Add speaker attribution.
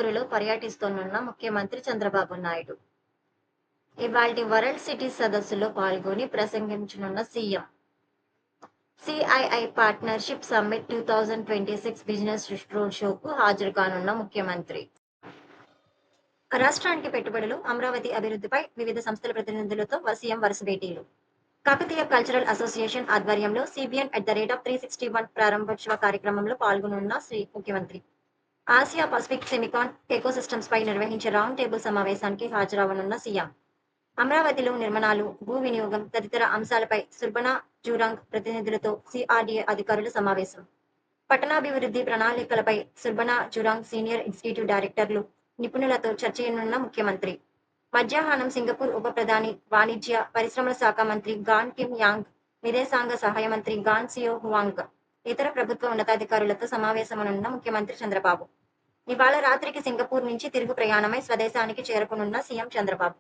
Speaker 1: సింగపూర్‌లో పర్యటిస్తోనున్న ముఖ్యమంత్రి చంద్రబాబు నాయుడు. ఇవాల్టి వరల్డ్ సిటీస్ సదస్సులో పాల్గొని ప్రసంగించనున్న CM. CII partnership summit 2026 business road షోకు హాజరు కానున్న ముఖ్యమంత్రి. రాష్ట్రానికి పెట్టుబడులు, అమరావతి అభివృద్ధిపై వివిధ సంస్థల ప్రతినిధులతో సీఎం వరుస భేటీలు. కాకతీయ కల్చరల్ అసోసియేషన్ ఆధ్వర్యంలో CBN @361 ప్రారంభోత్సవ కార్యక్రమంలో పాల్గొనున్న ముఖ్యమంత్రి. ఆసియా పసిఫిక్ సెమికాన్ ఎకోసిస్టమ్స్ పై నిర్వహించే రౌండ్ టేబుల్ సమావేశానికి హాజరవనున్న సీఎం. అమరావతిలో నిర్మాణాలు, భూ వినియోగం తదితర అంశాలపై సుర్బనా జురాంగ్ ప్రతినిధులతో CRDA అధికారుల సమావేశం. పట్టణాభివృద్ధి ప్రణాళికలపై సుర్బనా జురాంగ్ సీనియర్ ఎగ్జిక్యూటివ్ డైరెక్టర్లు, నిపుణులతో చర్చయనున్న ముఖ్యమంత్రి. మధ్యాహ్నం సింగపూర్ ఉప ప్రధాని, వాణిజ్య, పరిశ్రమల శాఖ మంత్రి గాన్ కిమ్ యాంగ్, విదేశాంగ సహాయ మంత్రి గాన్ సియో హువాంగ్, ఇతర ప్రభుత్వ ఉన్నతాధికారులతో సమావేశమనున్న ముఖ్యమంత్రి చంద్రబాబు. ఇవాళ రాత్రికి సింగపూర్ నుంచి తిరుగు ప్రయాణమై స్వదేశానికి చేరుకోనున్న సీఎం చంద్రబాబు.